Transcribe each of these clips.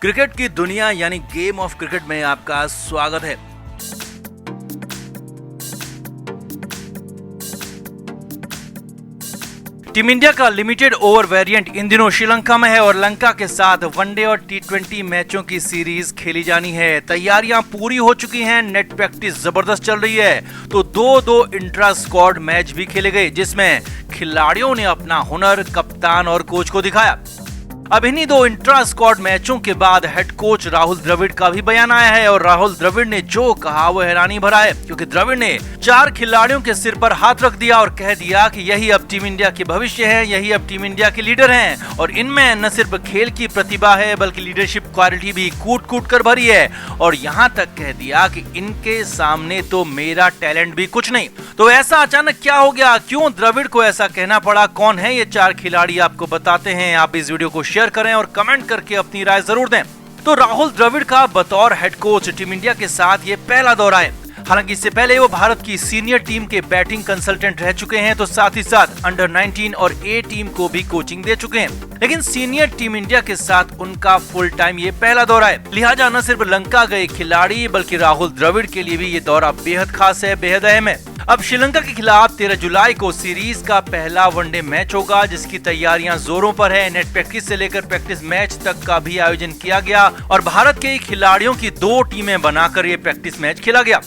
Cricket की दुनिया यानी गेम ऑफ क्रिकेट में आपका स्वागत है। टीम इंडिया का लिमिटेड ओवर वेरिएंट इन दिनों श्रीलंका में है और लंका के साथ वनडे और टी20 मैचों की सीरीज खेली जानी है। तैयारियां पूरी हो चुकी हैं, नेट प्रैक्टिस जबरदस्त चल रही है। तो दो इंट्रा स्क्वाड मैच भी खेले गए जिसमें खिलाड़ियों ने अपना हुनर कप्तान और कोच को दिखाया। अब इन्हीं दो इंट्रा स्क्वाड मैचों के बाद हेड कोच राहुल द्रविड़ का भी बयान आया है और राहुल द्रविड़ ने जो कहा वो हैरानी भरा है, क्योंकि द्रविड़ ने 4 खिलाड़ियों के सिर पर हाथ रख दिया और कह दिया कि यही अब टीम इंडिया के भविष्य है, यही अब टीम इंडिया के लीडर हैं और इनमें न सिर्फ खेल की प्रतिभा है बल्कि लीडरशिप क्वालिटी भी कूट कर भरी है। और यहाँ तक कह दिया कि इनके सामने तो मेरा टैलेंट भी कुछ नहीं। तो ऐसा अचानक क्या हो गया, क्यों द्रविड़ को ऐसा कहना पड़ा, कौन है ये 4 खिलाड़ी, आपको बताते हैं। आप इस वीडियो को शेयर करें और कमेंट करके अपनी राय जरूर दें। तो राहुल द्रविड़ का बतौर हेड कोच टीम इंडिया के साथ ये पहला दौरा है। हालांकि इससे पहले वो भारत की सीनियर टीम के बैटिंग कंसल्टेंट रह चुके हैं, तो साथ ही साथ अंडर 19 और ए टीम को भी कोचिंग दे चुके हैं। लेकिन सीनियर टीम इंडिया के साथ उनका फुल टाइम ये पहला दौरा है। लिहाजा न सिर्फ लंका गए खिलाड़ी बल्कि राहुल द्रविड़ के लिए भी ये दौरा बेहद खास है, बेहद अहम है। अब श्रीलंका के खिलाफ 13 जुलाई को सीरीज का पहला वनडे मैच होगा, जिसकी तैयारियां जोरों पर है। नेट प्रैक्टिस से लेकर प्रैक्टिस मैच तक का भी आयोजन किया गया और भारत के खिलाड़ियों की 2 टीमें बनाकर ये प्रैक्टिस मैच खेला गया।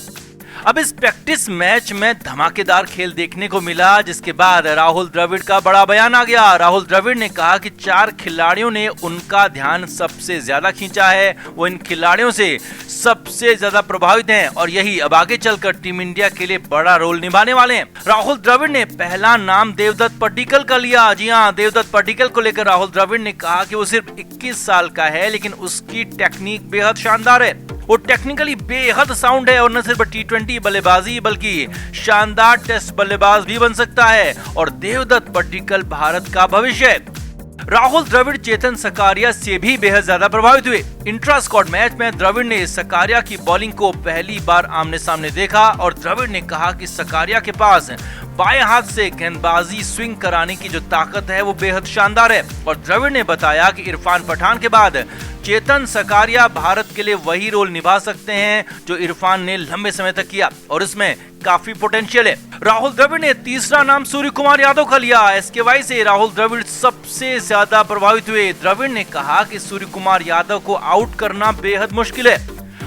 अब इस प्रैक्टिस मैच में धमाकेदार खेल देखने को मिला, जिसके बाद राहुल द्रविड़ का बड़ा बयान आ गया। राहुल द्रविड़ ने कहा कि 4 खिलाड़ियों ने उनका ध्यान सबसे ज्यादा खींचा है, वो इन खिलाड़ियों से सबसे ज्यादा प्रभावित हैं और यही अब आगे चलकर टीम इंडिया के लिए बड़ा रोल निभाने वाले हैं। राहुल द्रविड़ ने पहला नाम देवदत्त पड्डीकल का लिया। जी हाँ, देवदत्त पड्डीकल को लेकर राहुल द्रविड़ ने कहा कि वो सिर्फ 21 साल का है लेकिन उसकी टेक्निक बेहद शानदार है। वो टेक्निकली बेहद साउंड है और न सिर्फ टी20 बल्लेबाजी बल्कि शानदार टेस्ट बल्लेबाज भी बन सकता है और देवदत्त पड्डीकल भारत का भविष्य है। राहुल द्रविड़ चेतन सकारिया से भी बेहद ज्यादा प्रभावित हुए। इंट्रा स्क्वाड मैच में द्रविड़ ने सकारिया की बॉलिंग को पहली बार आमने सामने देखा और द्रविड़ ने कहा कि सकारिया के पास बाएं हाथ से गेंदबाजी स्विंग कराने की जो ताकत है वो बेहद शानदार है। और द्रविड़ ने बताया कि इरफान पठान के बाद चेतन सकारिया भारत के लिए वही रोल निभा सकते हैं जो इरफान ने लंबे समय तक किया और इसमें काफी पोटेंशियल है। राहुल द्रविड़ ने तीसरा नाम सूर्य कुमार यादव का लिया। एसकेवाई से राहुल द्रविड़ सबसे ज्यादा प्रभावित हुए। द्रविड़ ने कहा कि सूर्य कुमार यादव को आउट करना बेहद मुश्किल है।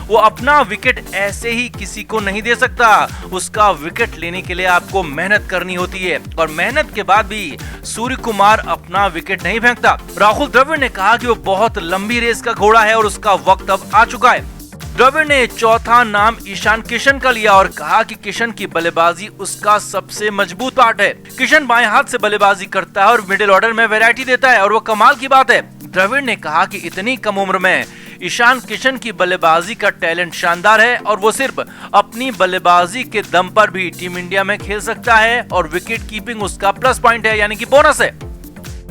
वो अपना विकेट ऐसे ही किसी को नहीं दे सकता, उसका विकेट लेने के लिए आपको मेहनत करनी होती है और मेहनत के बाद भी सूर्य कुमार अपना विकेट नहीं फेंकता। राहुल द्रविड़ ने कहा कि वो बहुत लंबी रेस का घोड़ा है और उसका वक्त अब आ चुका है। द्रविड़ ने चौथा नाम ईशान किशन का लिया और कहा कि किशन की बल्लेबाजी उसका सबसे मजबूत पार्ट है। किशन बाएं हाथ से बल्लेबाजी करता है और मिडिल ऑर्डर में वैरायटी देता है और वो कमाल की बात है। द्रविड़ ने कहा कि इतनी कम उम्र में ईशान किशन की बल्लेबाजी का टैलेंट शानदार है और वो सिर्फ अपनी बल्लेबाजी के दम पर भी टीम इंडिया में खेल सकता है और विकेट कीपिंग उसका प्लस पॉइंट है, यानी कि बोनस है।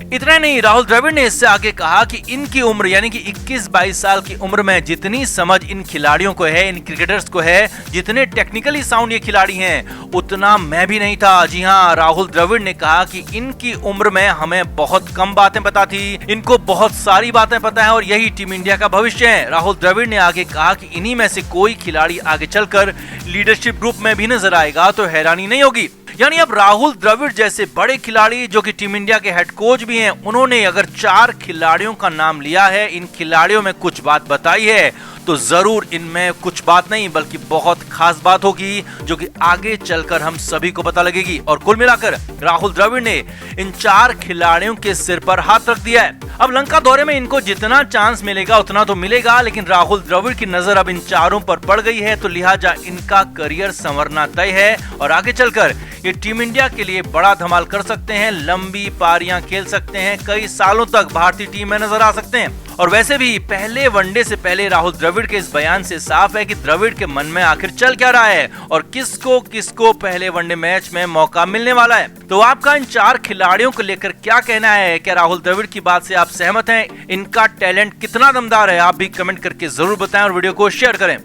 इतना नहीं, राहुल द्रविड़ ने इससे आगे कहा कि इनकी उम्र यानी कि 21-22 साल की उम्र में जितनी समझ इन खिलाड़ियों को है, इन क्रिकेटर्स को है, जितने टेक्निकली साउंड ये खिलाड़ी हैं, उतना मैं भी नहीं था। जी हाँ, राहुल द्रविड़ ने कहा कि इनकी उम्र में हमें बहुत कम बातें पता थी, इनको बहुत सारी बातें पता है और यही टीम इंडिया का भविष्य है। राहुल द्रविड़ ने आगे कहा कि इन्हीं में से कोई खिलाड़ी आगे चलकर लीडरशिप ग्रुप में भी नजर आएगा तो हैरानी नहीं होगी। यानी अब राहुल द्रविड़ जैसे बड़े खिलाड़ी जो कि टीम इंडिया के हेड कोच भी हैं, उन्होंने अगर 4 खिलाड़ियों का नाम लिया है, इन खिलाड़ियों में कुछ बात बताई है, तो जरूर इनमें कुछ बात नहीं बल्कि बहुत खास बात होगी जो कि आगे चलकर हम सभी को पता लगेगी। और कुल मिलाकर राहुल द्रविड़ ने इन 4 खिलाड़ियों के सिर पर हाथ रख दिया है। अब लंका दौरे में इनको जितना चांस मिलेगा उतना तो मिलेगा, लेकिन राहुल द्रविड़ की नजर अब इन 4 पर पड़ गई है, तो लिहाजा इनका करियर संवरना तय है और आगे चलकर ये टीम इंडिया के लिए बड़ा धमाल कर सकते हैं, लंबी पारियां खेल सकते हैं, कई सालों तक भारतीय टीम में नजर आ सकते हैं। और वैसे भी पहले वनडे से पहले राहुल द्रविड़ के इस बयान से साफ है कि द्रविड़ के मन में आखिर चल क्या रहा है और किसको पहले वनडे मैच में मौका मिलने वाला है। तो आपका इन 4 खिलाड़ियों को लेकर क्या कहना है? क्या राहुल द्रविड़ की बात से आप सहमत हैं? इनका टैलेंट कितना दमदार है? आप भी कमेंट करके जरूर बताएं और वीडियो को शेयर करें।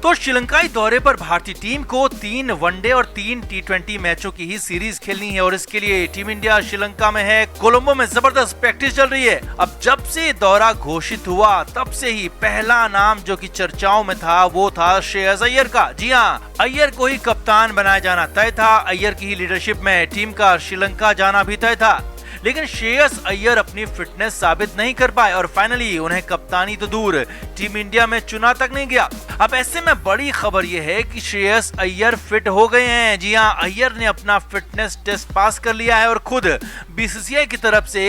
तो श्रीलंकाई दौरे पर भारतीय टीम को 3 वनडे और 3 टी20 मैचों की ही सीरीज खेलनी है और इसके लिए टीम इंडिया श्रीलंका में है। कोलंबो में जबरदस्त प्रैक्टिस चल रही है। अब जब से दौरा घोषित हुआ तब से ही पहला नाम जो कि चर्चाओं में था वो था श्रेयस अय्यर का। जी हाँ, अय्यर को ही कप्तान बनाया जाना तय था। अय्यर की ही लीडरशिप में टीम का श्रीलंका जाना भी तय था, लेकिन श्रेयस अय्यर अपनी फिटनेस साबित नहीं कर पाए और फाइनली उन्हें कप्तानी तो दूर टीम इंडिया में चुना तक नहीं गया। अब ऐसे में बड़ी खबर यह है कि श्रेयस अय्यर फिट हो गए हैं। जी हां, अय्यर ने अपना फिटनेस टेस्ट पास कर लिया है और खुद बीसीसीआई की तरफ से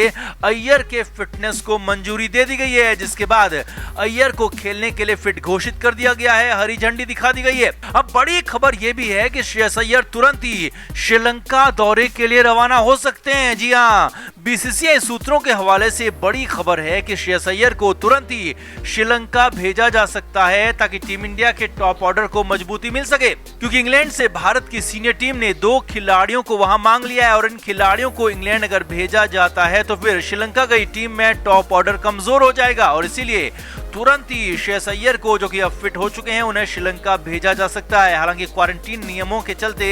अय्यर के फिटनेस को मंजूरी दे दी गई है, जिसके बाद अय्यर को खेलने के लिए फिट घोषित कर दिया गया है, हरी झंडी दिखा दी गई है। अब बड़ी खबर यह भी है कि श्रेयस अय्यर तुरंत ही श्रीलंका दौरे के लिए रवाना हो सकते हैं। जी हां, बीसीसीआई सूत्रों के हवाले से बड़ी खबर है कि श्रेयस अय्यर को तुरंत ही श्रीलंका भेजा जा सकता है ताकि टीम इंडिया के टॉप ऑर्डर को मजबूती मिल सके, क्योंकि इंग्लैंड से भारत की सीनियर टीम ने 2 खिलाड़ियों को वहां मांग लिया है और इन खिलाड़ियों को इंग्लैंड अगर भेजा जाता है तो फिर श्रीलंका की टीम में टॉप ऑर्डर कमजोर हो जाएगा और इसीलिए तुरंत ही श्रेयस अय्यर को, जो कि अब फिट हो चुके हैं, उन्हें श्रीलंका भेजा जा सकता है। हालांकि क्वारंटीन नियमों के चलते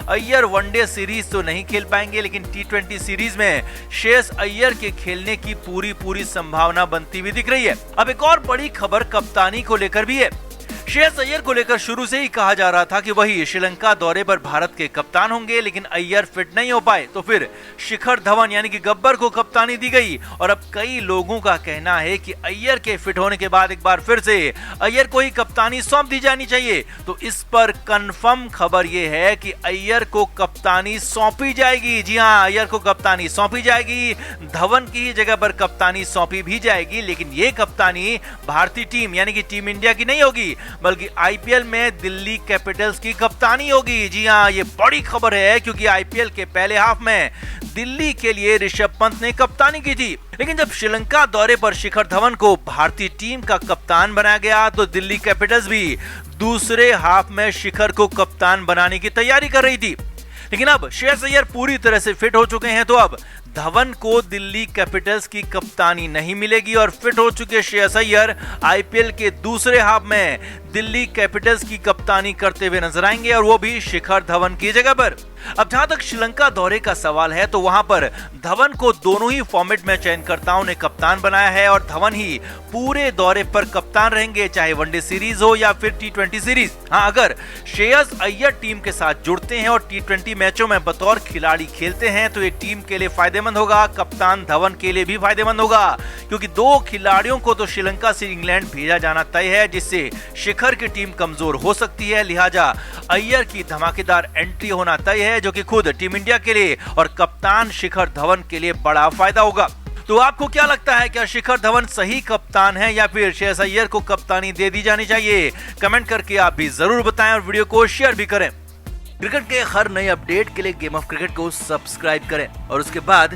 अय्यर वनडे सीरीज तो नहीं खेल पाएंगे, लेकिन टी20 सीरीज में श्रेयस अय्यर के खेलने की पूरी संभावना बनती हुई दिख रही है। अब एक और बड़ी खबर कप्तानी को लेकर भी है। श्रेयस अय्यर को लेकर शुरू से ही कहा जा रहा था कि वही श्रीलंका दौरे पर भारत के कप्तान होंगे, लेकिन अय्यर फिट नहीं हो पाए तो फिर शिखर धवन यानी कि गब्बर को कप्तानी दी गई और अब कई लोगों का कहना है कि अय्यर के फिट होने के बाद एक बार फिर से अय्यर को ही कप्तानी सौंप दी जानी चाहिए। तो इस पर कंफर्म खबर यह है कि अय्यर को कप्तानी सौंपी जाएगी। जी हाँ, अय्यर को कप्तानी सौंपी जाएगी, धवन की जगह पर कप्तानी सौंपी भी जाएगी, लेकिन ये कप्तानी भारतीय टीम यानी कि टीम इंडिया की नहीं होगी, बल्कि आईपीएल में दिल्ली कैपिटल्स की कप्तानी होगी। जी हां, ये बड़ी खबर है क्योंकि आईपीएल के पहले हाफ में दिल्ली के लिए ऋषभ पंत ने कप्तानी की थी, लेकिन जब श्रीलंका दौरे पर शिखर धवन को भारतीय टीम का कप्तान बनाया गया तो दिल्ली कैपिटल्स भी दूसरे हाफ में शिखर को कप्तान बनाने की तैयारी कर रही थी। लेकिन अब श्रेयस अय्यर पूरी तरह से फिट हो चुके हैं तो अब धवन को दिल्ली कैपिटल्स की कप्तानी नहीं मिलेगी और फिट हो चुके श्रेयस अय्यर आईपीएल के दूसरे हाफ में दिल्ली कैपिटल्स की कप्तानी करते हुए नजर आएंगे और वो भी शिखर धवन की जगह पर। अब जहां तक श्रीलंका दौरे का सवाल है तो वहां पर धवन को दोनों ही फॉर्मेट में चयनकर्ताओं ने कप्तान बनाया है और धवन ही पूरे दौरे पर कप्तान रहेंगे, चाहे वनडे सीरीज हो या फिर टी20 सीरीज। हाँ, अगर श्रेयस अय्यर टीम के साथ जुड़ते हैं और टी20 मैचों में बतौर खिलाड़ी खेलते हैं तो ये टीम के लिए फायदेमंद होगा, कप्तान धवन के लिए भी फायदेमंद होगा, क्योंकि 2 खिलाड़ियों को तो श्रीलंका से इंग्लैंड भेजा जाना तय है, जिससे शिखर की टीम कमजोर हो सकती है। लिहाजा अय्यर की धमाकेदार एंट्री होना तय है, जो कि खुद टीम इंडिया के लिए और कप्तान शिखर धवन के लिए बड़ा फायदा होगा। तो आपको क्या लगता है, क्या शिखर धवन सही कप्तान है या फिर श्रेयस अय्यर को कप्तानी दे दी जानी चाहिए? कमेंट करके आप भी जरूर बताएं और वीडियो को शेयर भी करें। क्रिकेट के हर नए अपडेट के लिए गेम ऑफ क्रिकेट को सब्सक्राइब करें और उसके बाद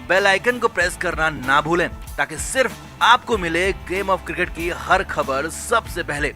बेल आइकन को प्रेस करना ना भूलें ताकि सिर्फ आपको मिले गेम ऑफ क्रिकेट की हर खबर सबसे पहले।